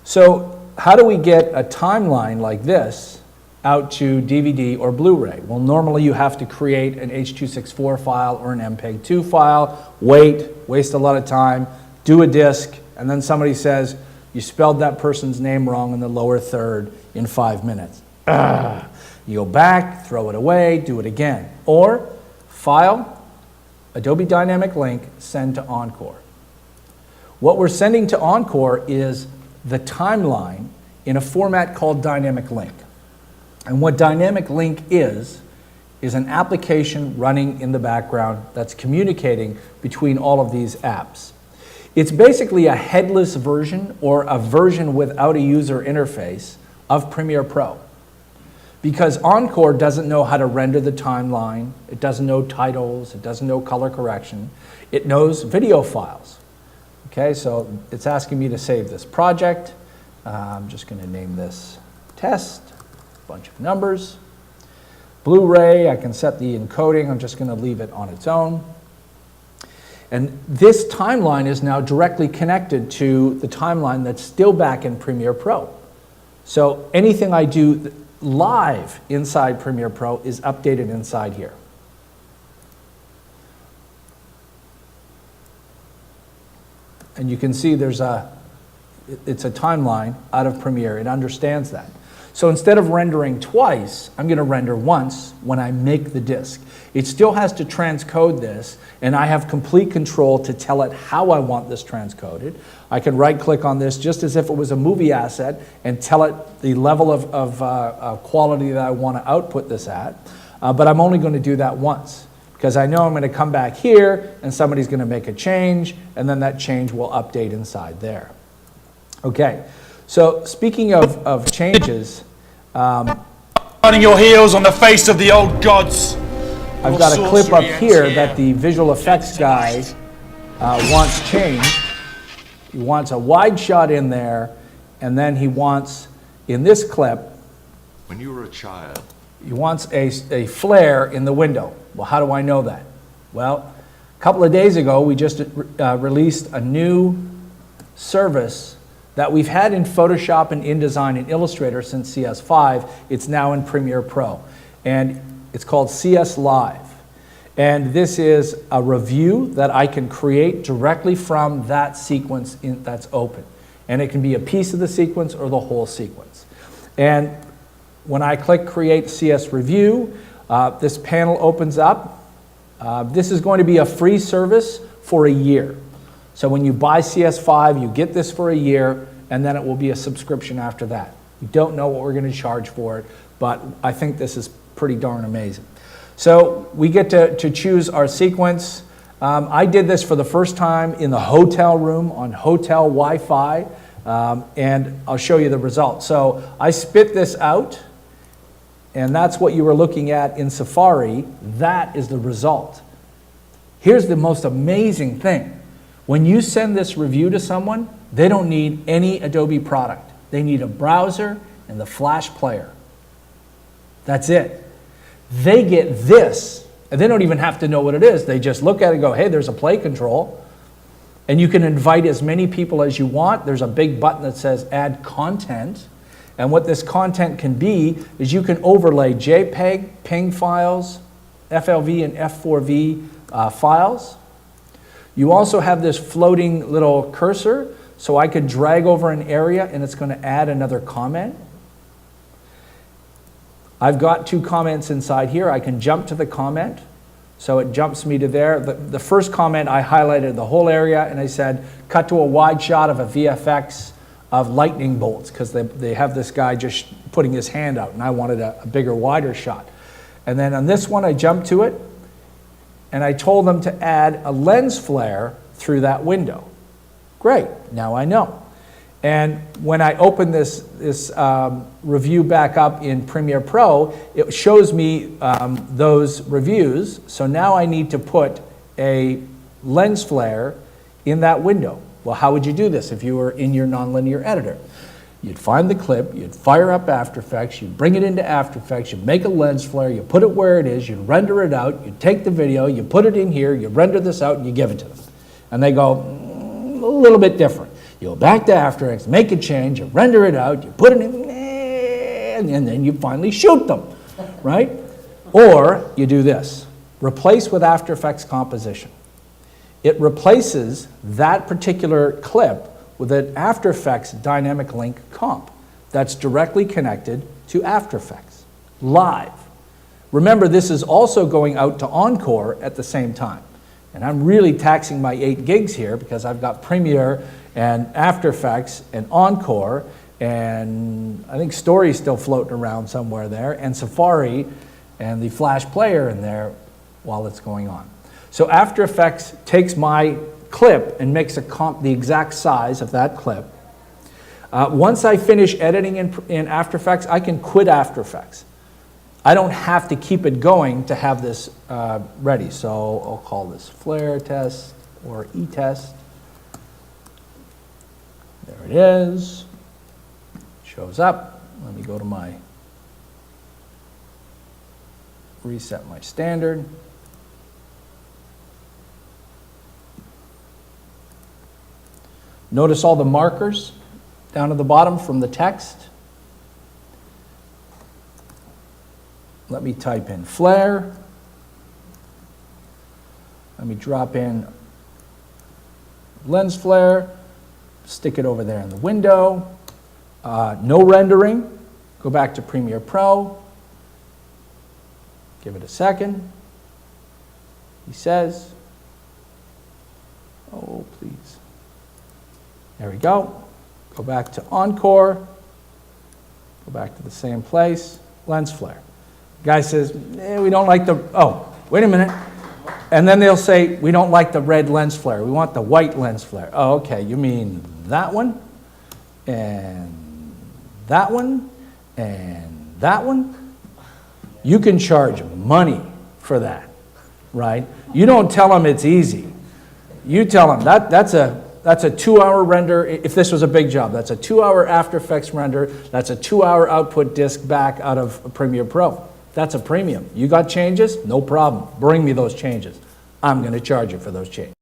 So how do we get a timeline like this out to DVD or Blu-ray? Well, normally you have to create an H.264 file or an MPEG-2 file, waste a lot of time, do a disc, and then somebody says, you spelled that person's name wrong in the lower third in 5 minutes. You go back, throw it away, do it again. Or file, Adobe Dynamic Link, send to Encore. What we're sending to Encore is the timeline in a format called Dynamic Link. And what Dynamic Link is an application running in the background that's communicating between all of these apps. It's basically a headless version or a version without a user interface of Premiere Pro. Because Encore doesn't know how to render the timeline, it doesn't know titles, it doesn't know color correction, it knows video files. Okay, so it's asking me to save this project. I'm just going to name this test, bunch of numbers. Blu-ray, I can set the encoding, I'm just going to leave it on its own. And this timeline is now directly connected to the timeline that's still back in Premiere Pro. So anything I do live inside Premiere Pro is updated inside here. And you can see it's a timeline out of Premiere. It understands that. So instead of rendering twice, I'm going to render once when I make the disk. It still has to transcode this, and I have complete control to tell it how I want this transcoded. I can right-click on this just as if it was a movie asset and tell it the level of quality that I want to output this at. But I'm only going to do that once, because I know I'm going to come back here and somebody's going to make a change, and then that change will update inside there. Okay, so speaking of changes, running your heels on the face of the old gods. I've got a clip up here that the visual effects guy wants changed. He wants a wide shot in there, and then he wants, in this clip, when you were a child, he wants a flare in the window. Well, how do I know that? Well, a couple of days ago, we just released a new service that we've had in Photoshop and InDesign and Illustrator since CS5. It's now in Premiere Pro. And it's called CS Live. And this is a review that I can create directly from that sequence that's open. And it can be a piece of the sequence or the whole sequence. And when I click Create CS Review, this panel opens up. This is going to be a free service for a year. So when you buy CS5, you get this for a year, and then it will be a subscription after that. We don't know what we're going to charge for it, but I think this is pretty darn amazing. So we get to choose our sequence. I did this for the first time in the hotel room on hotel Wi-Fi, and I'll show you the results. So I spit this out, and that's what you were looking at in Safari. That is the result. Here's the most amazing thing. When you send this review to someone, they don't need any Adobe product. They need a browser and the Flash player. That's it. They get this, and they don't even have to know what it is. They just look at it and go, hey, there's a play control. And you can invite as many people as you want. There's a big button that says Add Content. And what this content can be is you can overlay JPEG, PNG files, FLV and F4V files. You also have this floating little cursor, so I could drag over an area and it's going to add another comment. I've got 2 comments inside here. I can jump to the comment, so it jumps me to there. The first comment, I highlighted the whole area and I said, cut to a wide shot of a VFX of lightning bolts, because they have this guy just putting his hand out, and I wanted a bigger, wider shot. And then on this one, I jumped to it, and I told them to add a lens flare through that window. Great, now I know. And when I open this review back up in Premiere Pro, it shows me those reviews. So now I need to put a lens flare in that window. Well, how would you do this if you were in your nonlinear editor? You'd find the clip, you'd fire up After Effects, you'd bring it into After Effects, you'd make a lens flare, you put it where it is, you'd render it out, you'd take the video, you put it in here, you render this out, and you give it to them. And they go, a little bit different. You go back to After Effects, make a change, you render it out, you put it in, and then you finally shoot them, right? Or you do this, replace with After Effects composition. It replaces that particular clip with an After Effects dynamic link comp that's directly connected to After Effects, live. Remember, this is also going out to Encore at the same time. And I'm really taxing my 8 gigs here because I've got Premiere and After Effects and Encore, and I think Story's still floating around somewhere there, and Safari and the Flash player in there while it's going on. So After Effects takes my clip and makes a comp the exact size of that clip. Once I finish editing in After Effects, I can quit After Effects. I don't have to keep it going to have this ready. So I'll call this flare test or e-test. There it is. Shows up. Let me go to my, reset my standard. Notice all the markers down at the bottom from the text. Let me type in flare. Let me drop in lens flare, stick it over there in the window. No rendering. Go back to Premiere Pro. Give it a second. He says, oh, please. There we go. Go back to Encore. Go back to the same place. Lens flare. Guy says, we don't like the, oh, wait a minute. And then they'll say, we don't like the red lens flare. We want the white lens flare. Oh, okay, you mean that one? And that one? And that one? You can charge money for that, right? You don't tell them it's easy. You tell them that's a 2-hour render. If this was a big job, that's a 2-hour After Effects render. That's a 2-hour output disk back out of Premiere Pro. That's a premium. You got changes? No problem. Bring me those changes. I'm going to charge you for those changes.